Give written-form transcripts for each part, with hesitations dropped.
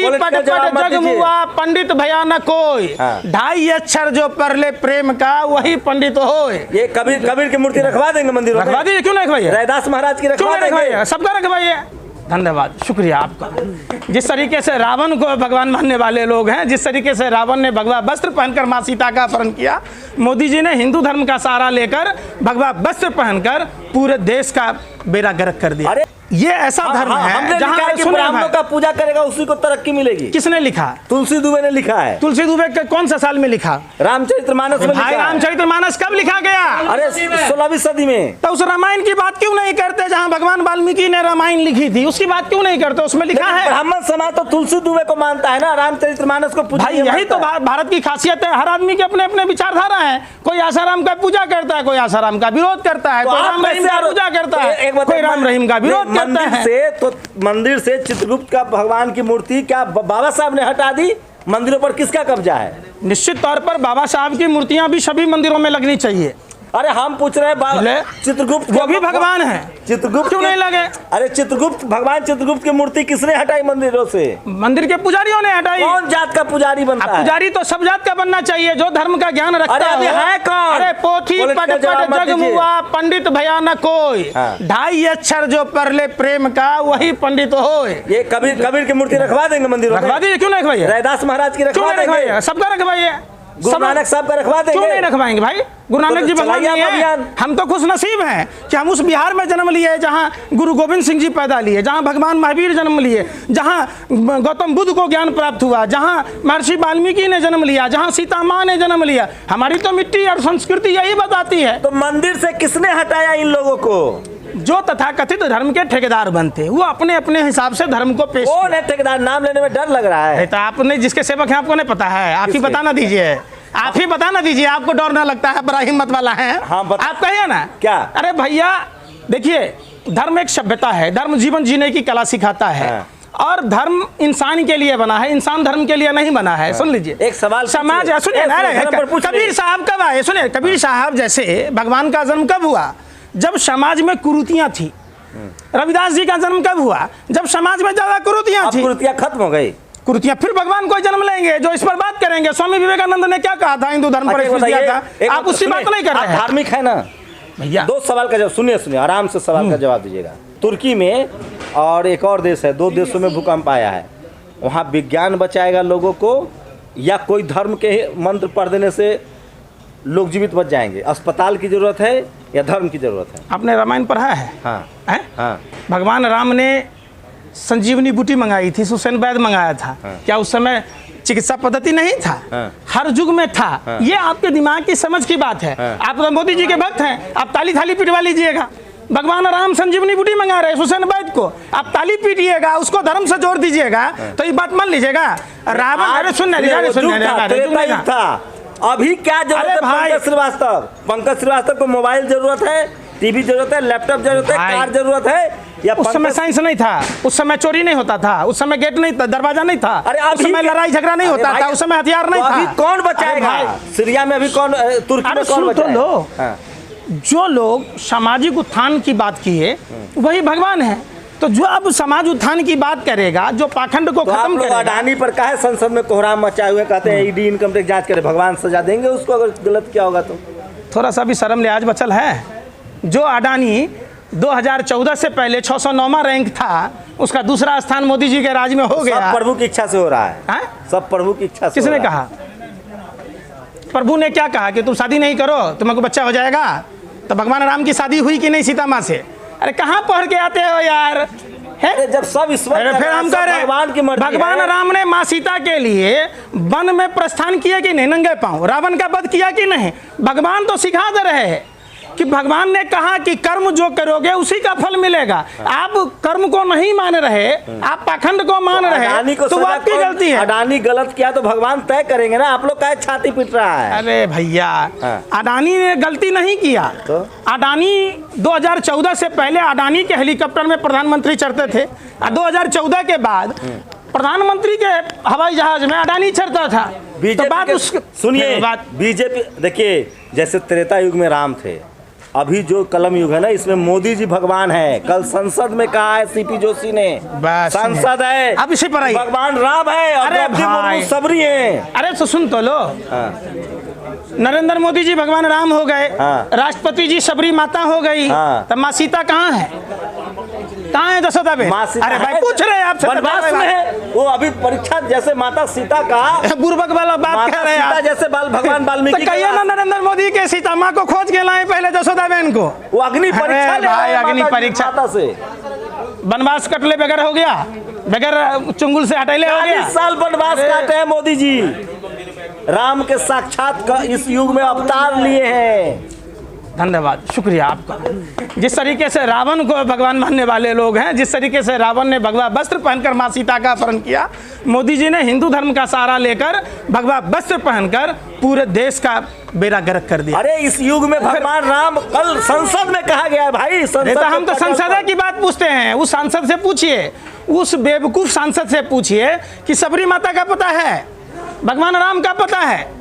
पट पट जग मुआ पंडित भयानक कोई, 2.5 अक्षर जो पढ़ले प्रेम का वही पंडित होए। ये कबीर की मूर्ति रखवा देंगे मंदिर, रखवा दीजिए, क्यों नहीं रखवाइए? रैदास महाराज की रखवा देंगे, सबका रखवाइए। धन्यवाद, शुक्रिया आपका। जिस तरीके से रावण को भगवान मानने वाले लोग हैं, जिस तरीके से रावण ने भगवा वस्त्र पहनकर मां सीता का अपहरण किया, मोदी जी ने हिंदू धर्म का सहारा लेकर भगवा वस्त्र पहनकर पूरे देश का बेड़ा गर्क कर दिया। ये ऐसा धर्म है जहां ब्राह्मणों का पूजा करेगा उसी को तरक्की मिलेगी। किसने लिखा? तुलसी दुबे ने लिखा है। तुलसी दुबे के कौन सा साल में लिखा? रामचरितमानस में लिखा है। रामचरितमानस कब लिखा गया? अरे 16वीं सदी में। तो उस रामायण की बात क्यों नहीं करते जहां भगवान वाल्मीकि ने रामायण लिखी थी? उसकी बात क्यों नहीं करते? उसमें लिखा है। ब्राह्मण समाज तो तुलसी दुबे को मानता है ना, रामचरितमानस को पूजा। यही तो भारत की खासियत है, हर आदमी के अपने अपने विचारधारा है। कोई आसाराम का पूजा करता है, कोई आसाराम का विरोध करता है, कोई राम रहीम का पूजा करता है, कोई राम रहीम का विरोध करता है। तो मंदिर से चित्रगुप्त का भगवान की मूर्ति क्या बाबा साहब ने हटा दी? मंदिरों पर किसका कब्जा है? निश्चित तौर पर बाबा साहब की मूर्तियां भी सभी मंदिरों में लगनी चाहिए। अरे हम पूछ रहे हैं चित्रगुप्त वो भी भगवान है, चित्रगुप्त क्यों नहीं लगे? अरे चित्रगुप्त भगवान चित्रगुप्त की मूर्ति किसने हटाई मंदिरों से? मंदिर के पुजारियों ने हटाई। कौन जात का पुजारी बनता है? पुजारी तो सब जात का बनना चाहिए, जो धर्म का ज्ञान रखता है कौन? अरे पोथी पट पट जग मुआ पंडित भयानक कोई, 2.5 अक्षर जो पढ़ले प्रेम का वही पंडित होए। ये कबीर की मूर्ति रखवा देंगे मंदिर, रखवा दीजिए, क्यों नहीं रखवाइए? रैदास महाराज की रखवा देंगे, सबका रखवाइए। गुरु नानक साहब का रखवा देंगे, क्यों नहीं रखवाएंगे भाई? गुरु नानक जी भगवान नहीं है। हम तो खुश नसीब हैं कि हम उस बिहार में जन्म लिए जहां गुरु गोविंद सिंह जी पैदा लिए, जहां भगवान महावीर जन्म लिए, जहां गौतम बुद्ध को ज्ञान प्राप्त हुआ, जहां महर्षि वाल्मीकि ने जन्म लिया, जहां सीता माँ ने जन्म लिया। हमारी तो मिट्टी और संस्कृति यही बताती है। तो मंदिर से किसने हटाया इन लोगों को? जो तथाकथित धर्म के ठेकेदार बनते, वो अपने अपने हिसाब से धर्म को पेश। कौन है ठेकेदार? नाम लेने में डर लग रहा है। तो आपने जिसके सेवक हैं आपको नहीं पता है? आप ही बता ना दीजिए, आप ही बता ना दीजिए। आपको डर ना लगता है, बड़ा हिम्मत वाला है। हाँ, आप कहिए ना क्या? अरे भैया देखिए, धर्म एक सभ्यता है, धर्म जीवन जीने की कला सिखाता है। और धर्म इंसान के लिए बना है, इंसान धर्म के लिए नहीं बना है। सुन लीजिए एक सवाल, समाज सुनिए, कबीर साहब कब आए? सुनिए, कबीर साहब जैसे भगवान का जन्म कब हुआ? जब समाज में कुरीतियां थी। रविदास जी का जन्म कब हुआ? जब समाज में ज्यादा कुरीतियां थी। कुरीतियां खत्म हो गई, कुरीतियां फिर भगवान को जन्म लेंगे जो इस पर बात करेंगे। स्वामी विवेकानंद ने क्या कहा था हिंदू धर्म पर दिया था? आप उसकी बात नहीं कर रहे हैं। धार्मिक है ना भैया। 2 सवाल का जवाब सुनिए, आराम से सवाल का जवाब दीजिएगा। तुर्की में और एक और देश है, 2 देशों में भूकंप आया है। वहाँ विज्ञान बचाएगा लोगों को या कोई धर्म के मंत्र पढ़ देने से लोग जीवित बच जाएंगे? अस्पताल की जरूरत है या धर्म की जरूरत है? आपने रामायण पढ़ा है? हाँ, है? हाँ। भगवान राम ने संजीवनी बूटी मंगाई थी, सुसेन वैद्य मंगाया था। क्या उस समय चिकित्सा पद्धति नहीं था? हर युग में था। ये आपके दिमाग की समझ की बात है। आप तो मोदी जी के भक्त हैं, आप ताली थाली पिटवा लीजिएगा। भगवान राम संजीवनी बूटी मंगा रहे सुसेन वैद्य को, आप ताली पीटिएगा, उसको धर्म से जोड़ दीजिएगा, तो ये बात मान लीजिएगा। रावण, अरे सुनने था। अभी क्या जरूरत है? पंकज श्रीवास्तव को मोबाइल जरूरत है, टीवी जरूरत है, लैपटॉप जरूरत है, कार जरूरत है? या उस समय साइंस नहीं था, उस समय चोरी नहीं होता था, उस समय गेट नहीं था, दरवाजा नहीं था, अरे उस समय लड़ाई झगड़ा नहीं होता था, उस समय हथियार नहीं था। अभी कौन बचाएगा? सीरिया में अभी कौन, तुर्की में कौन बचाएगा? जो लोग सामाजिक उत्थान की बात किए वही भगवान है। तो जो अब समाज उत्थान की बात करेगा, जो पाखंड को खत्म करेगा। अडानी पर काहे संसद में कोहराम मचाए हुए? कहते हैं ईडी इनकम टैक्स जांच करे, भगवान सजा देंगे उसको अगर गलत क्या होगा तो। थोड़ा सा भी शर्म लिहाज बचल है? जो अडानी 2014 से पहले 609वां रैंक था, उसका दूसरा स्थान मोदी जी के राज में हो गया। सब प्रभु की इच्छा से हो रहा है। सब प्रभु की इच्छा से। किसने कहा? प्रभु ने क्या कहा कि तुम शादी नहीं करो तुम्हारे बच्चा हो जाएगा? तो भगवान राम की शादी हुई कि नहीं सीता माँ से? अरे कहाँ पढ़ के आते हो यार? है जब सब ईश्वर, फिर हम कह रहे हैं भगवान राम ने माँ सीता के लिए वन में प्रस्थान किया कि नहीं? नंगे पांव रावण का वध किया कि नहीं? भगवान तो सिखा दे रहे हैं कि भगवान ने कहा कि कर्म जो करोगे उसी का फल मिलेगा। आप कर्म को नहीं मान रहे, आप पाखंड को मान रहे, तो आपकी गलती है। अडानी गलत किया तो भगवान तय करेंगे ना, आप लोग क्या छाती पीट रहा है? अरे भैया, अडानी ने गलती नहीं किया। तो अडानी 2014 से पहले अडानी के हेलीकॉप्टर में प्रधानमंत्री चढ़ते थे, और 2014 के बाद प्रधानमंत्री के हवाई जहाज में अडानी चढ़ता था। तो बात सुनिए, बीजेपी देखिए, जैसे त्रेता युग में राम थे, अभी जो कलम युग है ना, इसमें मोदी जी भगवान है। कल संसद में कहा है सीपी जोशी ने, बस संसद है, अब इसी पर आइए। भगवान राम है और अरे द्रौपदी मुर्मू भाई। सबरी है। अरे तो सुन तो लो, नरेंद्र मोदी जी भगवान राम हो गए, हाँ। राष्ट्रपति जी सबरी माता हो गई, हाँ। तब माँ सीता कहाँ है? कहाँ है जसोदा बेन? माँ सीता अरे भाई है, पूछ रहे हैं आपसे, वनवास में है। वो अभी परीक्षा जैसे माता सीता का बुर्बक वाला बात माता कर रहे हैं सीता आप। जैसे भगवान वाल्मीकि तो कहिए ना नरेंद्र मोदी के सीता माँ को खोज के लाए पहले जसोदा बेन को। वो अग्नि परीक्षा ले भाई, रहे हैं अग्नि माता जी, परीक्षा। माता से वनवास कटले बगैर हो गया, बगैर चुंगल से हटेले हो गया। 40 साल वनवास काटे हैं मोदी जी। राम के साक्षात इस युग में अवतार लिए हैं। धन्यवाद, शुक्रिया आपका। जिस तरीके से रावण को भगवान मानने वाले लोग हैं, जिस तरीके से रावण ने भगवा वस्त्र पहनकर माँ सीता का अपहरण किया, मोदी जी ने हिंदू धर्म का सहारा लेकर भगवा वस्त्र पहनकर पूरे देश का बेड़ा गर्क कर दिया। अरे इस युग में भगवान राम कल संसद में कहा गया है भाई। संसद तो हम तो संसद की बात पूछते हैं, उस सांसद से पूछिए, उस बेवकूफ सांसद से पूछिए कि सबरी माता का पता है, भगवान राम का पता है,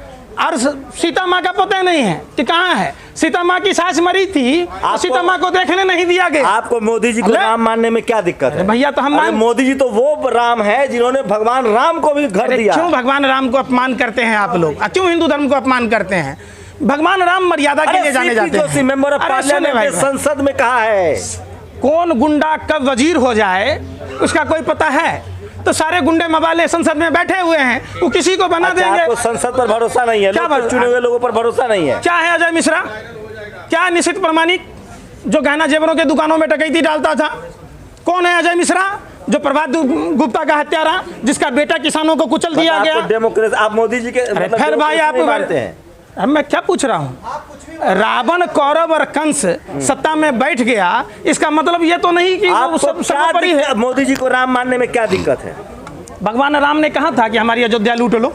और सीता माँ का पता नहीं है कि कहाँ है। सीता माँ की सास मरी थी, सीता माँ को देखने नहीं दिया गया। आपको मोदी जी को राम मानने में क्या दिक्कत है? भैया तो हम मोदी जी तो वो राम है जिन्होंने भगवान राम को भी घर दिया। क्यों भगवान राम को अपमान करते हैं आप लोग? क्यों हिंदू धर्म को अपमान करते हैं? भगवान राम मर्यादा के लिए जाने जाते हैं। मेंबर ऑफ पार्लियामेंट संसद में कहा है, कौन गुंडा कब वजीर हो जाए उसका कोई पता है? तो सारे गुंडे मवाले संसद में बैठे हुए हैं, वो किसी को बना देंगे। आपको संसद पर भरोसा नहीं है? क्या चुने हुए लोगों पर भरोसा नहीं है? क्या है अजय मिश्रा? क्या निश्चित प्रमाणिक जो गहना जेवरों के दुकानों में डकैती डालता था? कौन है अजय मिश्रा? जो प्रभात गुप्ता का हत्यारा, जिसका बेटा किसानों को कुचल दिया गया। डेमोक्रेसी आप मोदी जी के फिर भाई आप मानते हैं? मैं क्या पूछ रहा हूँ? रावण, कौरव और कंस सत्ता में बैठ गया, इसका मतलब ये तो नहीं कि वो सर्वोपरि है। मोदी जी को राम मानने में क्या दिक्कत है? भगवान राम ने कहा था कि हमारी अयोध्या लूट लो,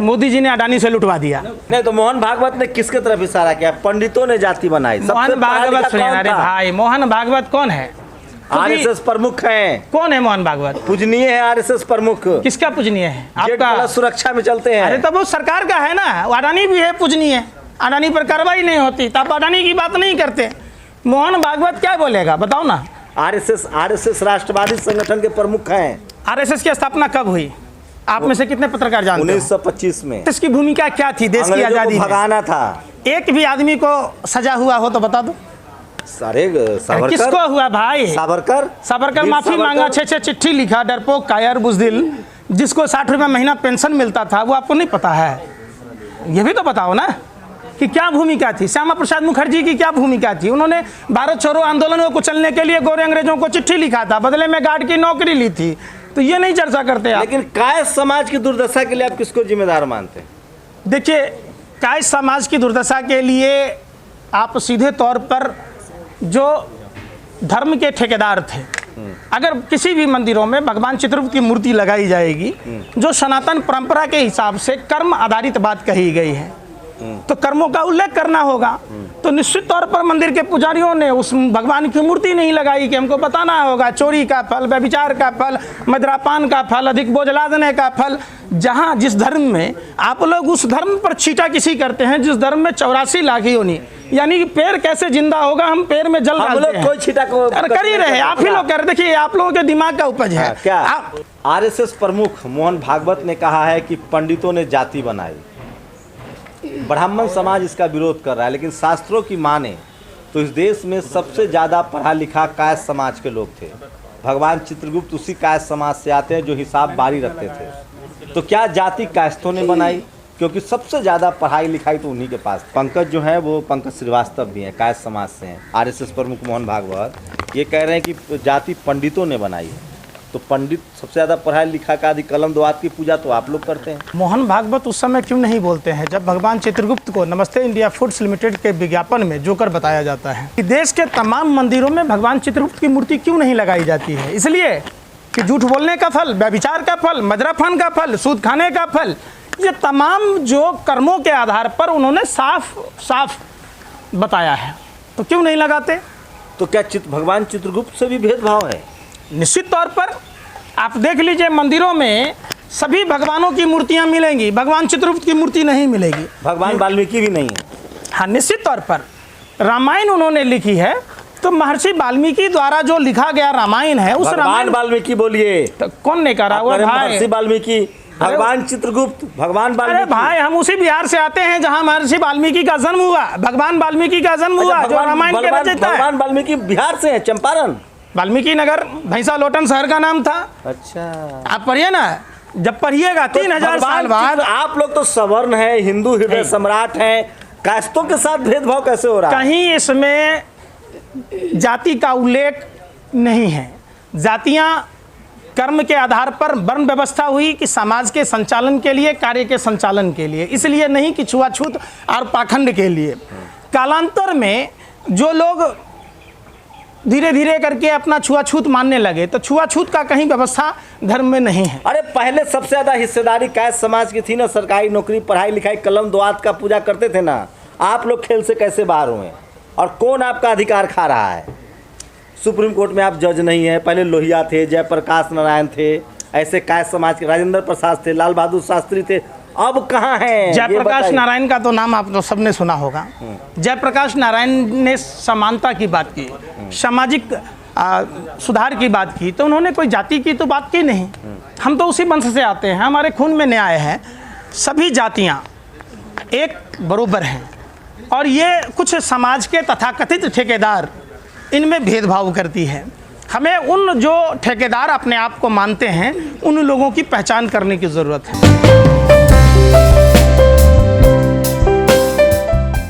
मोदी जी ने अडानी से लुटवा दिया। नहीं तो मोहन भागवत ने किसके तरफ इशारा किया? पंडितों ने जाति बनाई। मोहन भागवत सुनिए। अरे भाई, मोहन भागवत कौन है? आरएसएस प्रमुख हैं। कौन है मोहन भागवत? पूजनीय है आरएसएस प्रमुख। किसका पूजनीय है? आपका सुरक्षा में चलते हैं। अरे तब वो सरकार का है ना, अडानी भी है पूजनीय, अडानी पर कार्रवाई नहीं होती, तब अडानी की बात नहीं करते। मोहन भागवत क्या बोलेगा बताओ ना? आरएसएस राष्ट्रवादी संगठन के प्रमुख हैं। आरएसएस की स्थापना कब हुई? आप में से कितने पत्रकार जानते हैं? 1925 में। इसकी भूमिका क्या थी देश की आजादी में? भगाना था। एक भी आदमी को सजा हुआ हो तो बता दो। सारे सावरकर, किसको हुआ भाई? सावरकर माफी मांगा, 6 चिट्ठी लिखा, डरपोक, कायर, बुजदिल, जिसको 60 रुपये महीना पेंशन मिलता था, वो आपको नहीं पता है? ये भी तो बताओ ना कि क्या भूमिका थी। श्यामा प्रसाद मुखर्जी की क्या भूमिका थी? उन्होंने भारत छोड़ो आंदोलन को कुचलने के लिए गोरे अंग्रेजों को चिट्ठी लिखा था, बदले में गार्ड की नौकरी ली थी। तो ये नहीं चर्चा करते आप। लेकिन कायस्थ समाज की दुर्दशा के लिए आप किसको जिम्मेदार मानते हैं? देखिए, कायस्थ समाज की दुर्दशा के लिए आप सीधे तौर पर जो धर्म के ठेकेदार थे, अगर किसी भी मंदिरों में भगवान चित्रगुप्त की मूर्ति लगाई जाएगी, जो सनातन परंपरा के हिसाब से कर्म आधारित बात कही गई है, तो कर्मों का उल्लेख करना होगा। तो निश्चित तौर पर मंदिर के पुजारियों ने उस भगवान की मूर्ति नहीं लगाई कि हमको बताना होगा चोरी का फल, व्यभिचार का फल, मदिरापान का फल, अधिक बोझ लादने का फल। जहाँ जिस धर्म में आप लोग उस धर्म पर छीटा किसी करते हैं, जिस धर्म में 84 लाख योनि, यानी कि पेड़ कैसे जिंदा होगा, हम पेड़ में जल डालते हैं। कोई छीटा को कर ही रहे, आप ही लोग कर। देखिए, आप लोगों के दिमाग का उपज है। क्या आरएसएस प्रमुख मोहन भागवत ने कहा है कि पंडितों ने जाति बनाई, ब्राह्मण समाज इसका विरोध कर रहा है, लेकिन शास्त्रों की माने तो इस देश में सबसे ज़्यादा पढ़ा लिखा कायस्थ समाज के लोग थे। भगवान चित्रगुप्त उसी कायस्थ समाज से आते हैं जो हिसाब बारी रखते थे। तो क्या जाति कायस्थों ने बनाई? क्योंकि सबसे ज़्यादा पढ़ाई लिखाई तो उन्हीं के पास। पंकज जो है वो पंकज श्रीवास्तव भी हैं, कायस्थ समाज से हैं। आरएसएस प्रमुख मोहन भागवत ये कह रहे हैं कि जाति पंडितों ने बनाई है। तो पंडित सबसे ज़्यादा पढ़ाई लिखा का आदि कलम द्वात की पूजा तो आप लोग करते हैं। मोहन भागवत उस समय क्यों नहीं बोलते हैं जब भगवान चित्रगुप्त को नमस्ते इंडिया फूड्स लिमिटेड के विज्ञापन में जोकर बताया जाता है कि देश के तमाम मंदिरों में भगवान चित्रगुप्त की मूर्ति क्यों नहीं लगाई जाती है? इसलिए कि झूठ बोलने का फल, व्यभिचार का फल, मदिरापान का फल, सूद खाने का फल, ये तमाम जो कर्मों के आधार पर उन्होंने साफ बताया है। तो क्यों नहीं लगाते? तो क्या भगवान चित्रगुप्त से भी भेदभाव है? निश्चित तौर पर आप देख लीजिए, मंदिरों में सभी भगवानों की मूर्तियां मिलेंगी, भगवान चित्रगुप्त की मूर्ति नहीं मिलेगी। भगवान वाल्मीकि भी नहीं है। हाँ, निश्चित तौर पर रामायण उन्होंने लिखी है, तो महर्षि वाल्मीकि द्वारा जो लिखा गया रामायण है, उस भगवान रामायण वाल्मीकि बोलिए, तो कौन नहीं करा हुआ भाई? महर्षि वाल्मीकि, भगवान चित्रगुप्त, भगवान अरे वाल्मीकि। भाई, हम उसी बिहार से आते हैं जहां महर्षि वाल्मीकि का जन्म हुआ, भगवान वाल्मीकि का जन्म हुआ, जो रामायण के रचयिता है। भगवान वाल्मीकि बिहार से है, चंपारण। वाल्मीकि नगर भैंसा लोटन शहर का नाम था। अच्छा, आप पढ़िए ना, जब पढ़िएगा 3000 साल बाद। आप लोग तो सवर्ण है, हिंदू हृदय सम्राट हैं, कास्तों के साथ भेदभाव कैसे हो रहा है? कहीं इसमें जाति का उल्लेख नहीं है। जातियां कर्म के आधार पर वर्ण व्यवस्था हुई कि समाज के संचालन के लिए, कार्य के संचालन के लिए, इसलिए नहीं कि छुआछूत और पाखंड के लिए। कालांतर में जो लोग धीरे धीरे करके अपना छुआछूत मानने लगे, तो छुआछूत का कहीं व्यवस्था धर्म में नहीं है। अरे पहले सबसे ज्यादा हिस्सेदारी कैसे समाज की थी ना, सरकारी नौकरी, पढ़ाई लिखाई, कलम दुआत का पूजा करते थे ना। आप लोग खेल से कैसे बाहर हुए और कौन आपका अधिकार खा रहा है? सुप्रीम कोर्ट में आप जज नहीं है। पहले लोहिया थे, जयप्रकाश नारायण थे, ऐसे कैसे समाज के राजेंद्र प्रसाद थे, लाल बहादुर शास्त्री थे, अब कहाँ हैं? जयप्रकाश नारायण का तो नाम आप तो सबने सुना होगा। जयप्रकाश नारायण ने समानता की बात की, सामाजिक सुधार की बात की, तो उन्होंने कोई जाति की तो बात की नहीं। हम तो उसी वंश से आते हैं, हमारे खून में न्याय है, सभी जातियां एक बरोबर हैं। और ये कुछ समाज के तथाकथित ठेकेदार इनमें भेदभाव करती है। हमें उन जो ठेकेदार अपने आप को मानते हैं, उन लोगों की पहचान करने की ज़रूरत है।